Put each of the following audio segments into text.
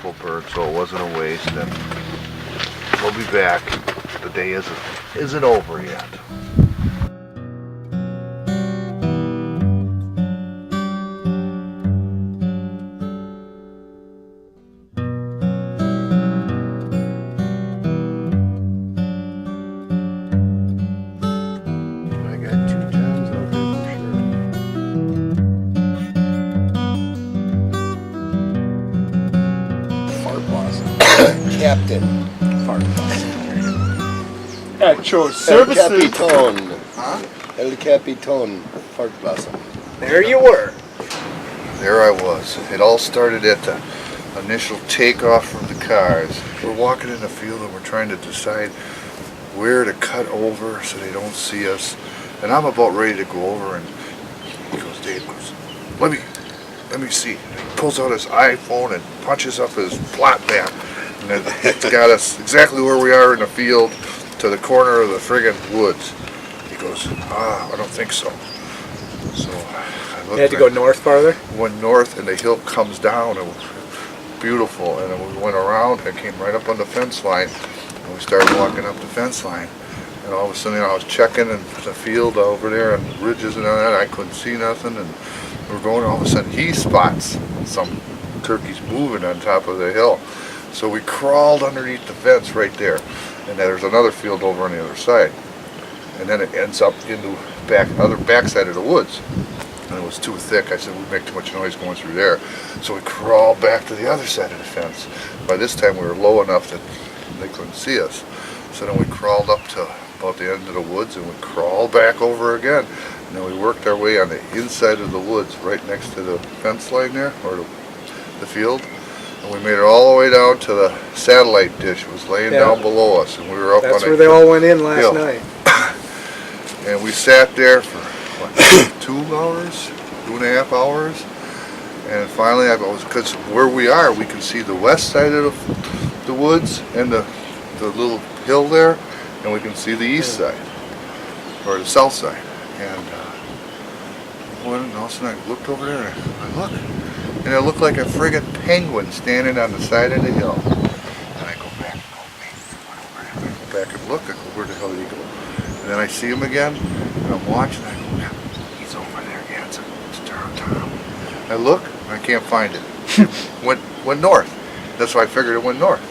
beautiful bird, so it wasn't a waste. And we'll be back. The day isn't over yet. Captain. At your services. El Capitan. Huh? El Capitan. Fart Blossom. There you were. There I was. It all started at the initial takeoff from the cars. We're walking in the field and we're trying to decide where to cut over so they don't see us. And I'm about ready to go over, and Dave goes, let me see. He pulls out his iPhone and punches up his plot map. And it's got us exactly where we are in the field to the corner of the friggin' woods. He goes, I don't think so. So I looked. You had to go north farther? Went north and the hill comes down. It was beautiful. And then we went around and came right up on the fence line. And we started walking up the fence line. And all of a sudden, I was checking in the field over there and ridges and all that. I couldn't see nothing. And we're going, all of a sudden, he spots some turkeys moving on top of the hill. So we crawled underneath the fence right there, and then there's another field over on the other side, and then it ends up in the other backside of the woods, and it was too thick. I said we'd make too much noise going through there, so we crawled back to the other side of the fence. By this time we were low enough that they couldn't see us, so then we crawled up to about the end of the woods, and we crawled back over again, and then we worked our way on the inside of the woods right next to the fence line there, or the field. And we made it all the way down to the satellite dish. It was laying down below us, and we were up on it. That's where they all went in last night. And we sat there for, what, 2 hours, 2.5 hours. And finally, because where we are, we can see the west side of the woods and the little hill there, and we can see the east side, or the south side. And all of a sudden I looked over there, and I looked. And it looked like a friggin' penguin standing on the side of the hill. And I go back and go, man, I go back and look. I go, where the hell did he go? And then I see him again, and I'm watching. I go, yeah, he's over there. Yeah, it's Tom. I look, and I can't find it. It went north. That's why I figured it went north.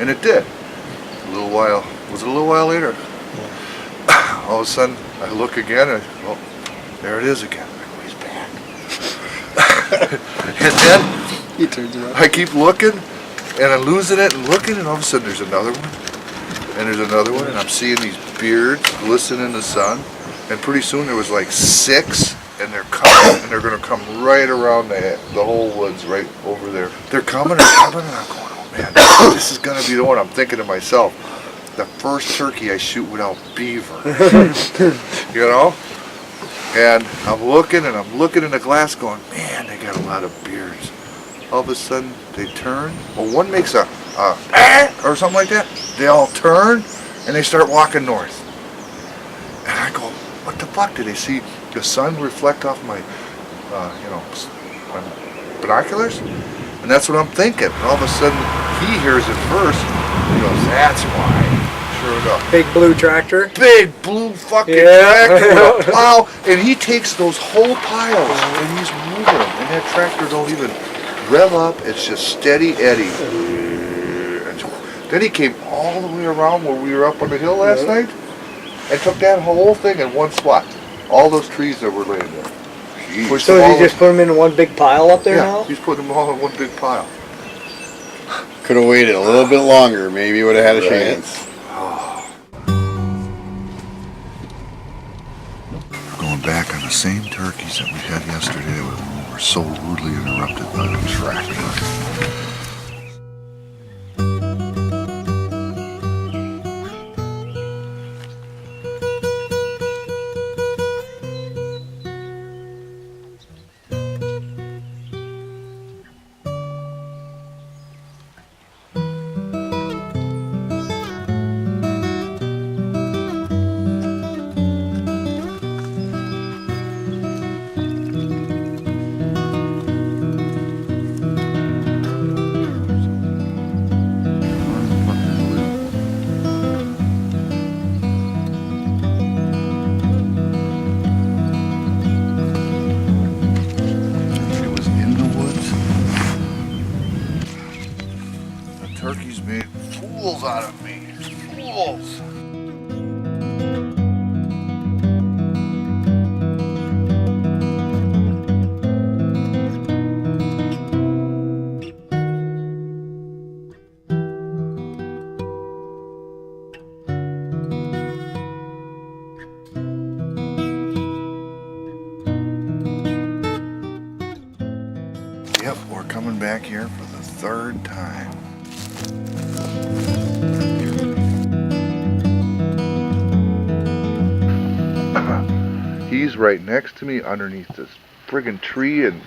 And it did. Was it a little while later? All of a sudden, I look again, and there it is again. And then he turns around. I keep looking, and I'm losing it and looking, and all of a sudden there's another one, and there's another one, and I'm seeing these beards glisten in the sun, and pretty soon there was like 6, and they're coming, and they're going to come right around the whole woods right over there. They're coming, and I'm going, oh man, this is going to be the one. I'm thinking to myself, the first turkey I shoot without beaver, you know? And I'm looking in the glass going, man, they got a lot of beards. All of a sudden, they turn. Well, one makes a or something like that. They all turn, and they start walking north. And I go, what the fuck? Did they see the sun reflect off my, my binoculars? And that's what I'm thinking. And all of a sudden, he hears it first. He goes, that's why. Sure enough. Big blue tractor. Big blue fucking tractor with a plow, and he takes those whole piles and he's moving them, and that tractor don't even rev up. It's just steady Eddie. And then he came all the way around where we were up on the hill last night and took that whole thing in one spot. All those trees that were laying there. Jeez. So did he just put them in one big pile up there now? Yeah, he's putting them all in one big pile. Could have waited a little bit longer. Maybe would have had a chance. Going back on the same turkeys that we had yesterday when we were so rudely interrupted by the tractor. wolves. Yep, we're coming back here for the third time. He's right next to me underneath this friggin' tree, and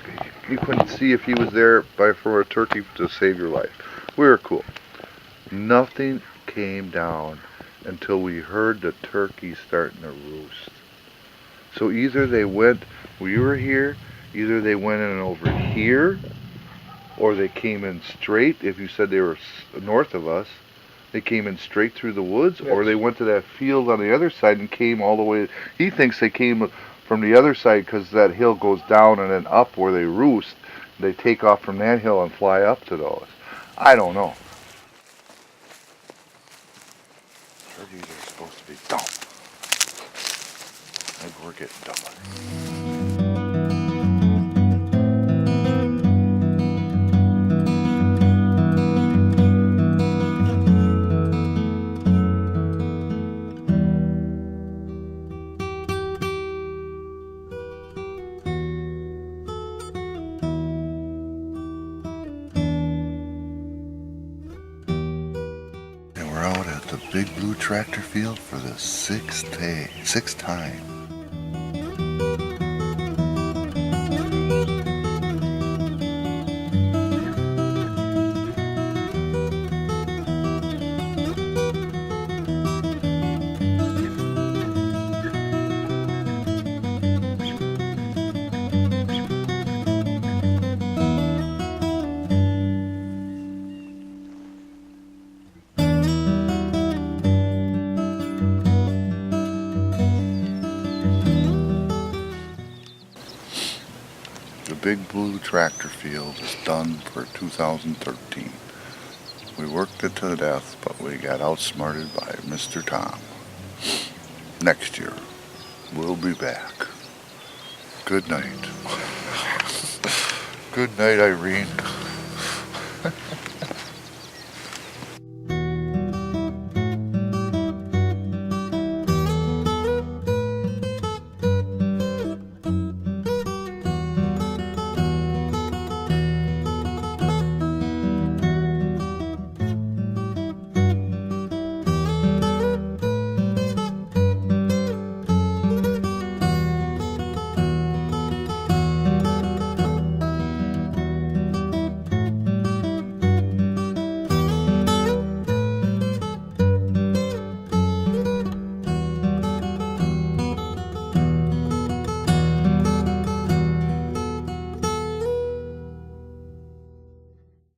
you couldn't see if he was there for a turkey to save your life. We were cool. Nothing came down until we heard the turkey starting to roost. So either they went, we were here, either they went in over here, or they came in straight. If you said they were north of us, they came in straight through the woods, or they went to that field on the other side and came all the way. He thinks they came from the other side because that hill goes down and then up where they roost. They take off from that hill and fly up to those. I don't know. Turkeys are supposed to be dumb. Maybe we're getting dumber. We're out at the Big Blue Tractor Field for the sixth time. The Big Blue Tractor Field is done for 2013. We worked it to death, but we got outsmarted by Mr. Tom. Next year, we'll be back. Good night. Good night, Irene.